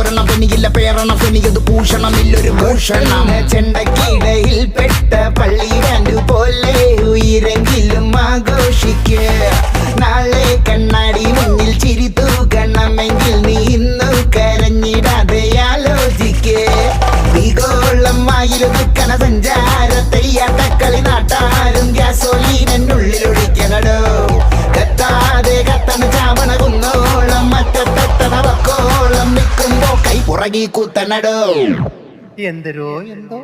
പോരണം പെനിയില്ല പേരണം പെനിയത് ഭൂഷണമില്ലൊരു ഭൂഷണം ചെണ്ടക്കിടയിൽ പെട്ട പള്ളി ബാൻഡ് പോലെ ഉയരെങ്കിലും ആഘോഷിക്ക് നാളെ കണ്ണാടി മുന്നിൽ ചിരി തൂക്കണമെങ്കിൽ നീ ഇന്നു കരഞ്ഞിടാതെ ആലോചിക്ക് ഭീകോളമായിരുന്ന സഞ്ചാരത്തെയ്യാട്ടക്കളി നാട്ടാരും ഗ്യാസോലീനുള്ളിലൊഴിക്കണടോ കത്താതെ കത്തണ ചാവണ കുന്നോളം മറ്റത്തെത്തണ വക്കോളം നിൽക്കുമ്പോ കൈ പുറകി കുത്തണടോ എന്തരോ എന്തോ